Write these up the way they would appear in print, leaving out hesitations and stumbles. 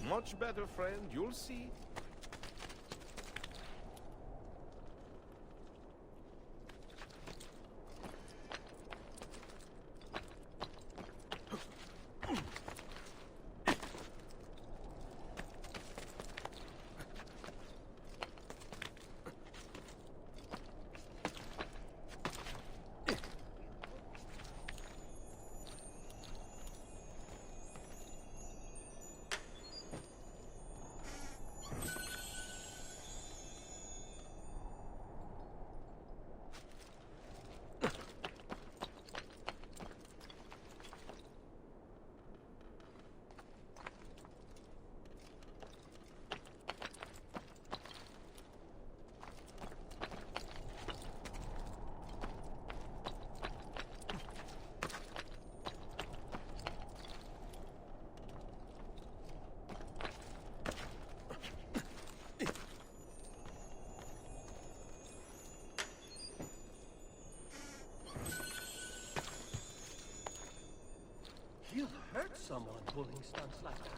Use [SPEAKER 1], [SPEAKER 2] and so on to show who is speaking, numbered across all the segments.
[SPEAKER 1] Much better, friend. You'll see.
[SPEAKER 2] You'll hurt someone pulling stunts like that.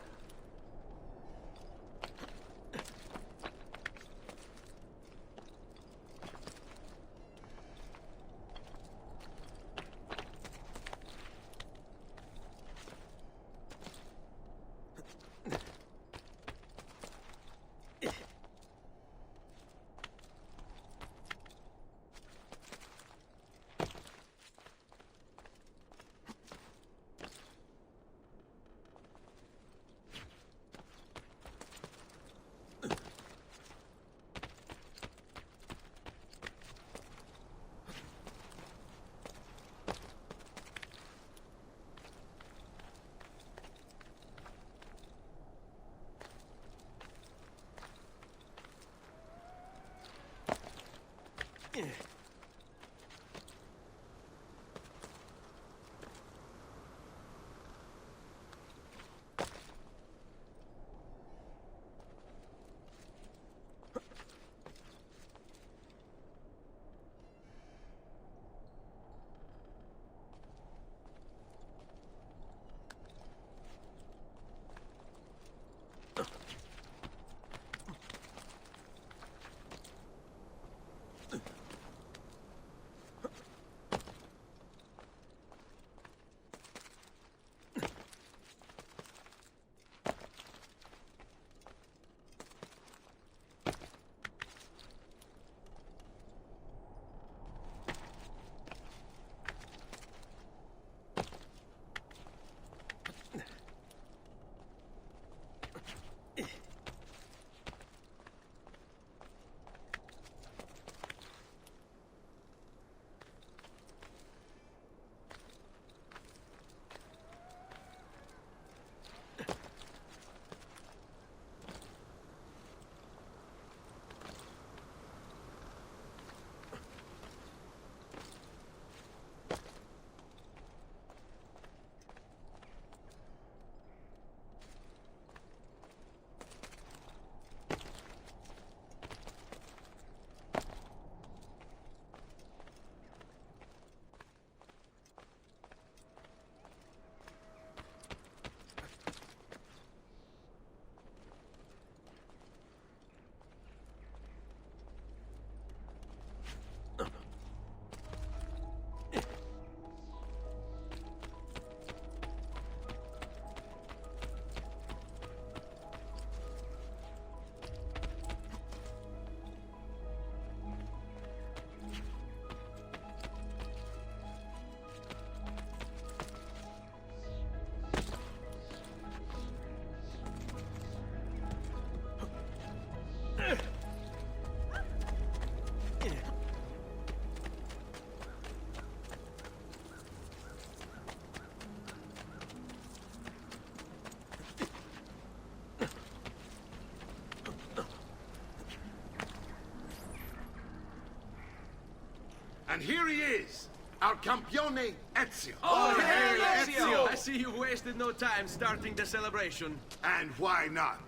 [SPEAKER 3] And here he is, our campione Ezio.
[SPEAKER 4] Oh, hey, Ezio! I see you wasted no time starting the celebration.
[SPEAKER 3] And why not?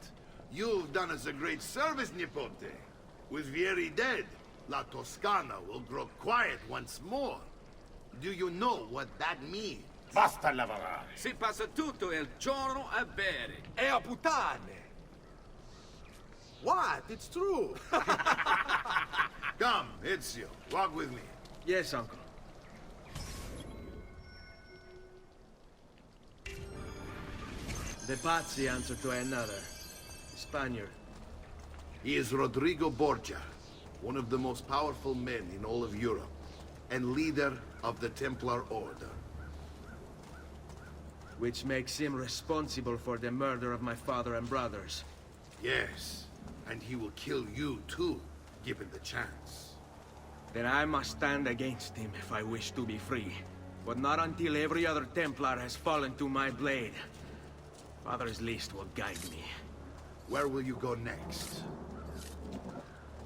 [SPEAKER 3] You've done us a great service, Nipote. With Vieri dead, La Toscana will grow quiet once more. Do you know what that means?
[SPEAKER 5] Basta lavorare.
[SPEAKER 4] Si passa tutto il giorno a bere.
[SPEAKER 2] E a puttane!
[SPEAKER 3] What? It's true. Come, Ezio, walk with me.
[SPEAKER 4] Yes, uncle. The Pazzi answer to another. Spaniard.
[SPEAKER 3] He is Rodrigo Borgia, one of the most powerful men in all of Europe, and leader of the Templar Order.
[SPEAKER 4] Which makes him responsible for the murder of my father and brothers.
[SPEAKER 3] Yes, and he will kill you too, given the chance.
[SPEAKER 4] Then I must stand against him if I wish to be free. But not until every other Templar has fallen to my blade. Father's list will guide me.
[SPEAKER 3] Where will you go next?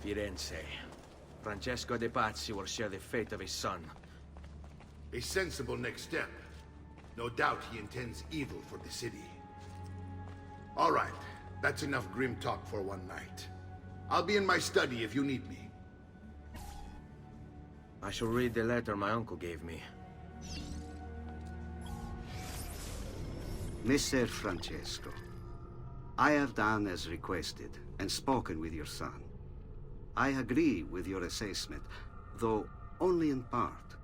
[SPEAKER 4] Firenze. Francesco de Pazzi will share the fate of his son.
[SPEAKER 3] A sensible next step. No doubt he intends evil for the city. All right, that's enough grim talk for one night. I'll be in my study if you need me.
[SPEAKER 4] I shall read the letter my uncle gave me.
[SPEAKER 5] Messer Francesco, I have done as requested and spoken with your son. I agree with your assessment, though only in part.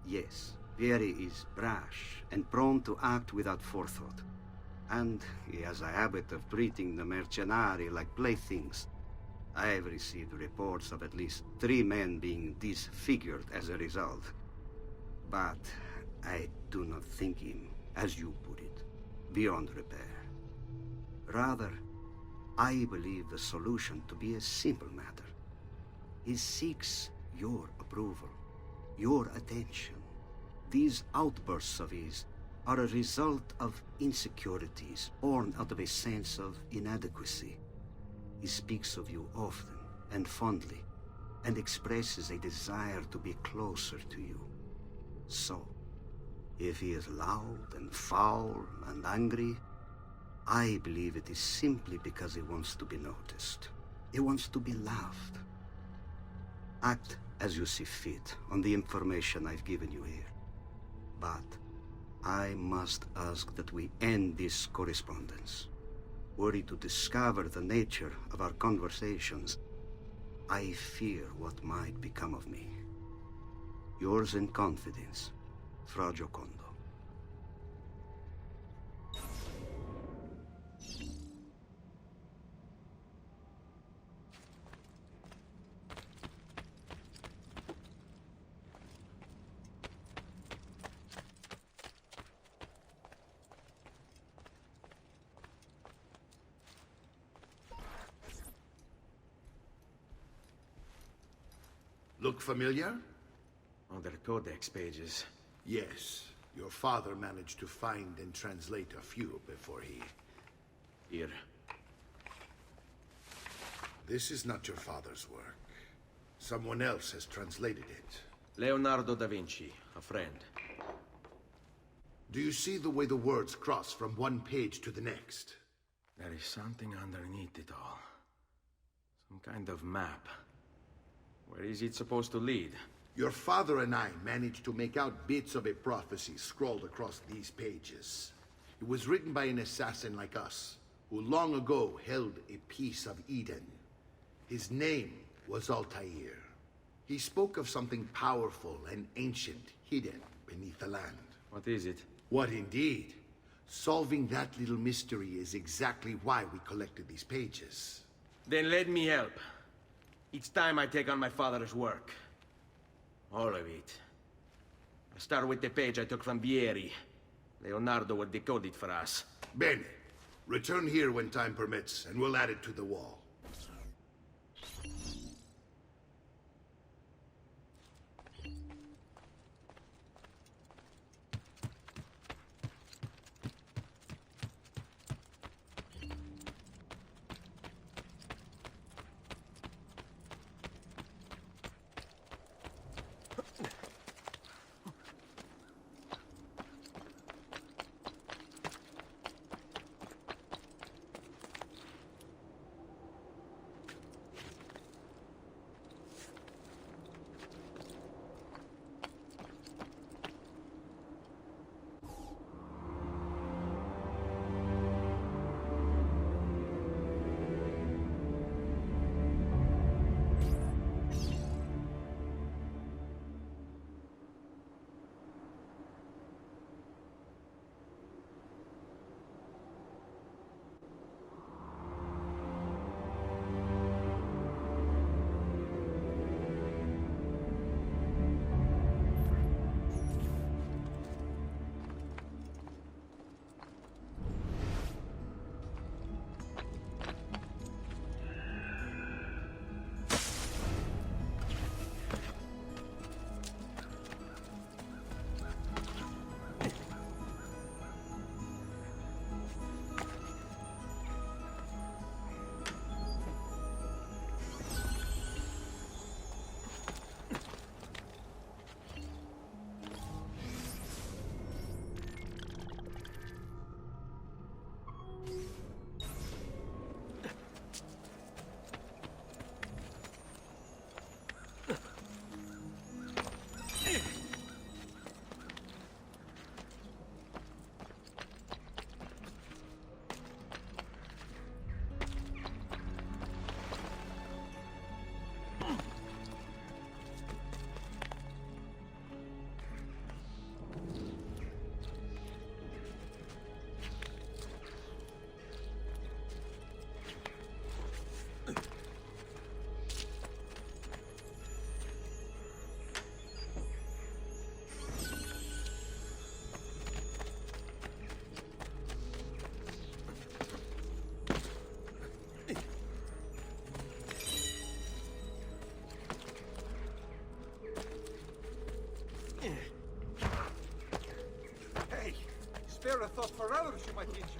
[SPEAKER 5] Yes, Vieri is brash and prone to act without forethought. And he has a habit of treating the mercenari like playthings. I have received reports of at least 3 men being disfigured as a result. But I do not think him, as you put it, beyond repair. Rather, I believe the solution to be a simple matter. He seeks your approval, your attention. These outbursts of his are a result of insecurities born out of a sense of inadequacy. He speaks of you often and fondly, and expresses a desire to be closer to you. So, if he is loud and foul and angry, I believe it is simply because he wants to be noticed. He wants to be loved. Act as you see fit on the information I've given you here. But I must ask that we end this correspondence. Were he to discover the nature of our conversations, I fear what might become of me. Yours in confidence, Fra Giocondo.
[SPEAKER 3] Look familiar?
[SPEAKER 4] On their codex pages.
[SPEAKER 3] Yes. Your father managed to find and translate a few before he...
[SPEAKER 4] Here.
[SPEAKER 3] This is not your father's work. Someone else has translated it.
[SPEAKER 4] Leonardo da Vinci, a friend.
[SPEAKER 3] Do you see the way the words cross from one page to the next?
[SPEAKER 4] There is something underneath it all. Some kind of map. Where is it supposed to lead?
[SPEAKER 3] Your father and I managed to make out bits of a prophecy scrawled across these pages. It was written by an assassin like us, who long ago held a piece of Eden. His name was Altair. He spoke of something powerful and ancient hidden beneath the land.
[SPEAKER 4] What is it?
[SPEAKER 3] What indeed? Solving that little mystery is exactly why we collected these pages.
[SPEAKER 4] Then let me help. Each time I take on my father's work. All of it. I'll start with the page I took from Vieri. Leonardo will decode it for us.
[SPEAKER 3] Bene. Return here when time permits, and we'll add it to the wall.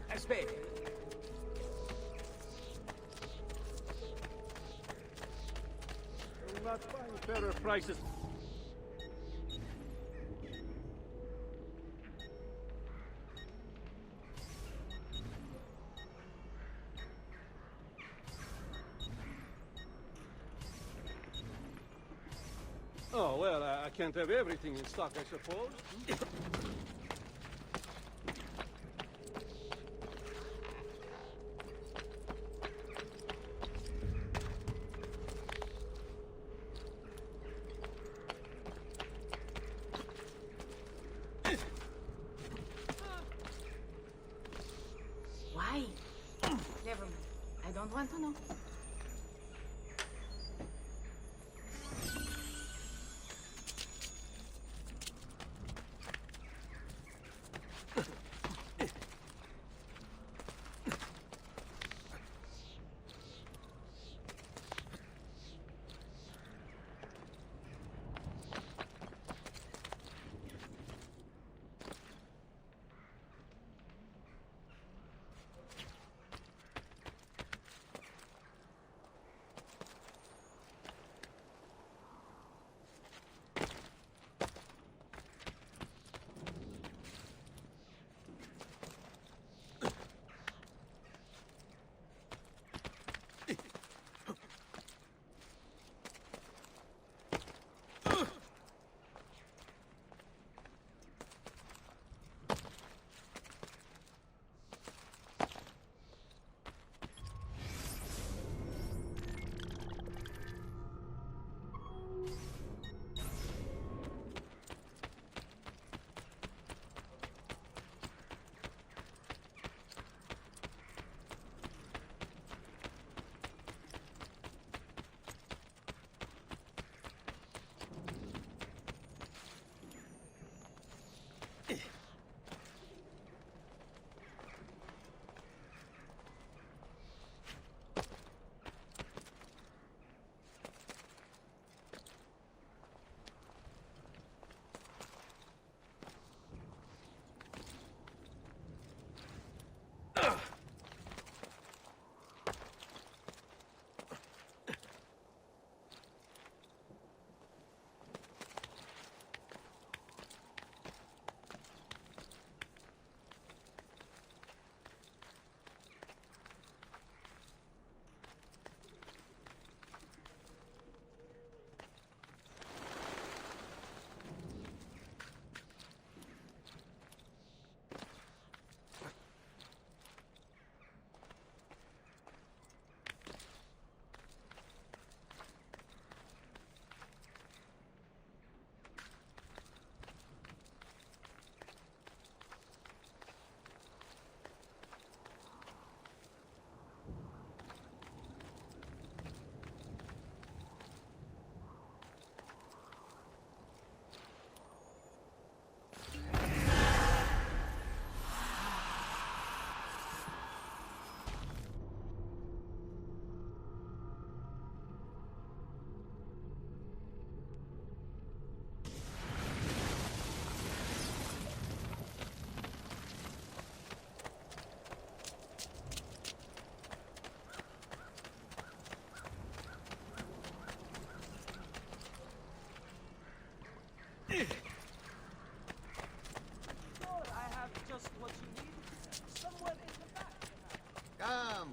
[SPEAKER 4] Aspetta.
[SPEAKER 2] Will not find fairer prices. Oh, well, I can't have everything in stock, I suppose.
[SPEAKER 6] Why? Never mind. I don't want to know.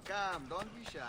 [SPEAKER 7] Come, don't be shy.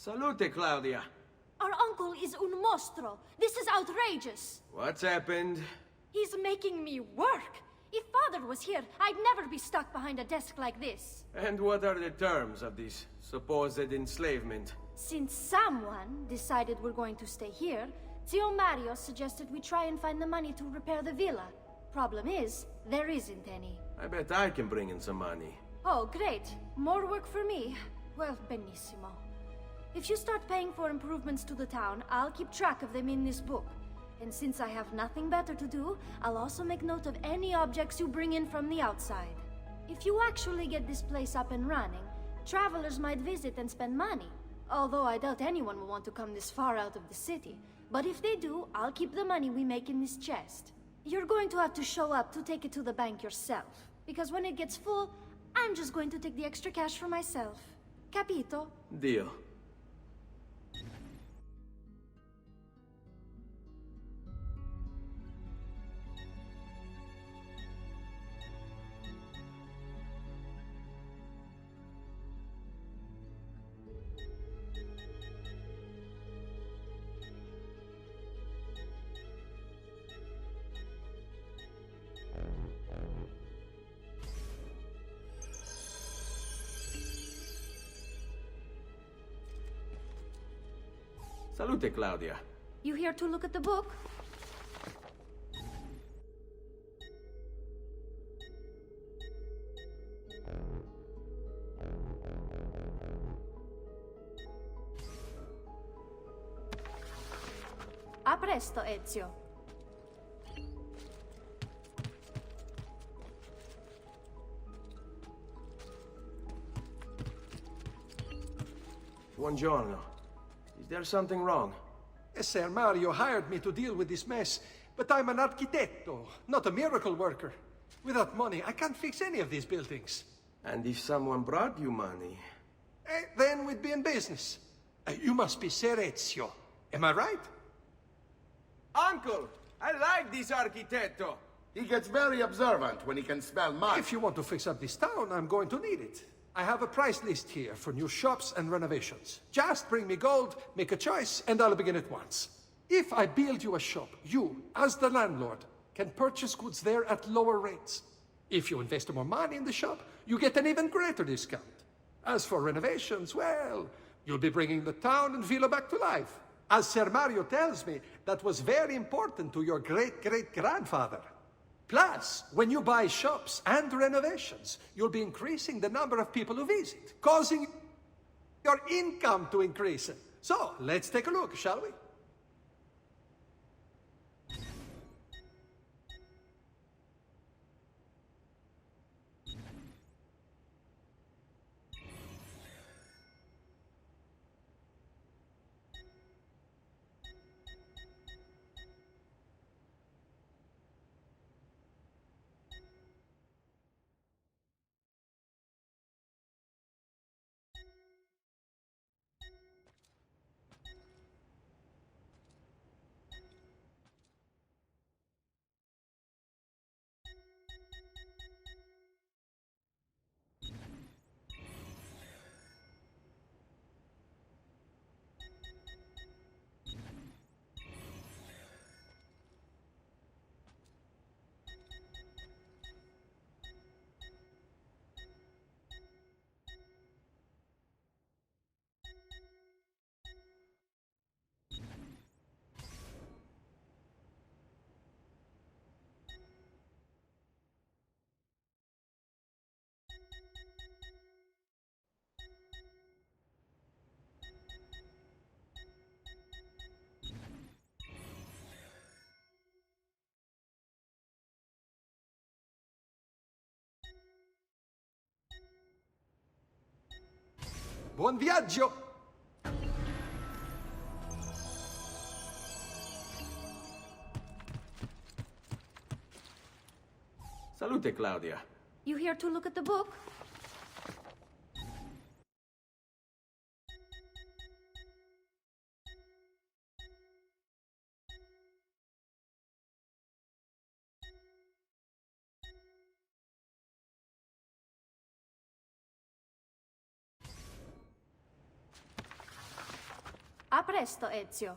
[SPEAKER 4] Salute, Claudia.
[SPEAKER 8] Our uncle is un mostro. This is outrageous.
[SPEAKER 4] What's happened?
[SPEAKER 8] He's making me work. If Father was here, I'd never be stuck behind a desk like this.
[SPEAKER 4] And what are the terms of this supposed enslavement?
[SPEAKER 8] Since someone decided we're going to stay here, Zio Mario suggested we try and find the money to repair the villa. Problem is, there isn't any.
[SPEAKER 4] I bet I can bring in some money.
[SPEAKER 8] Oh, great. More work for me. Well, benissimo. If you start paying for improvements to the town, I'll keep track of them in this book. And since I have nothing better to do, I'll also make note of any objects you bring in from the outside. If you actually get this place up and running, travelers might visit and spend money. Although I doubt anyone will want to come this far out of the city. But if they do, I'll keep the money we make in this chest. You're going to have to show up to take it to the bank yourself. Because when it gets full, I'm just going to take the extra cash for myself. Capito?
[SPEAKER 4] Deal. Salute, Claudia.
[SPEAKER 8] You here to look at the book? A presto, Ezio.
[SPEAKER 4] Buongiorno. Is there something wrong?
[SPEAKER 2] Ser Mario hired me to deal with this mess, but I'm an architetto, not a miracle worker. Without money, I can't fix any of these buildings.
[SPEAKER 4] And if someone brought you money?
[SPEAKER 2] Then we'd be in business. You must be Ser Ezio. Am I right?
[SPEAKER 4] Uncle! I like this architetto!
[SPEAKER 3] He gets very observant when he can smell mud.
[SPEAKER 2] If you want to fix up this town, I'm going to need it. I have a price list here for new shops and renovations. Just bring me gold, make a choice, and I'll begin at once. If I build you a shop, you, as the landlord, can purchase goods there at lower rates. If you invest more money in the shop, you get an even greater discount. As for renovations, well, you'll be bringing the town and villa back to life. As Ser Mario tells me, that was very important to your great-great-grandfather. Plus, when you buy shops and renovations, you'll be increasing the number of people who visit, causing your income to increase. So, let's take a look, shall we? Buon viaggio!
[SPEAKER 4] Salute, Claudia.
[SPEAKER 8] You here to look at the book? presto, Ezio.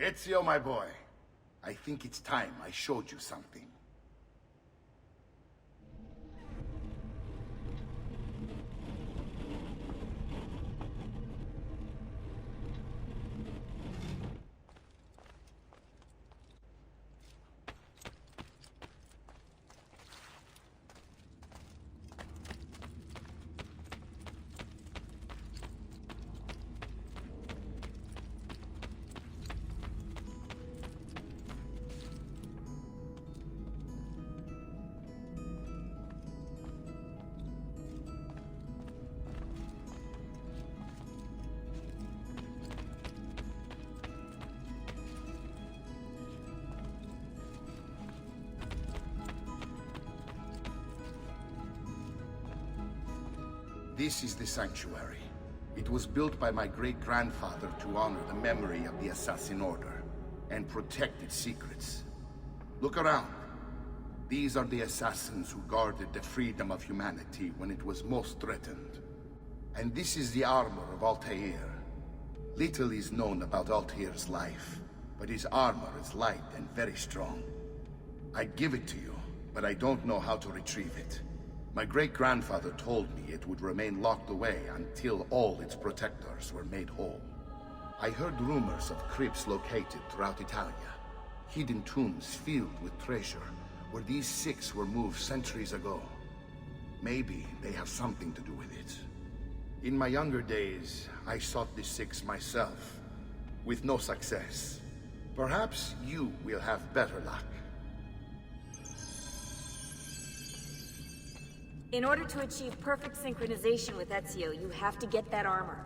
[SPEAKER 3] Ezio, my boy, I think it's time I showed you something. This is the sanctuary. It was built by my great-grandfather to honor the memory of the Assassin Order and protect its secrets. Look around. These are the assassins who guarded the freedom of humanity when it was most threatened. And this is the armor of Altair. Little is known about Altair's life, but his armor is light and very strong. I'd give it to you, but I don't know how to retrieve it. My great-grandfather told me it would remain locked away until all its protectors were made whole. I heard rumors of crypts located throughout Italia. Hidden tombs filled with treasure, where these six were moved centuries ago. Maybe they have something to do with it. In my younger days, I sought the six myself, with no success. Perhaps you will have better luck.
[SPEAKER 9] In order to achieve perfect synchronization with Ezio, you have to get that armor.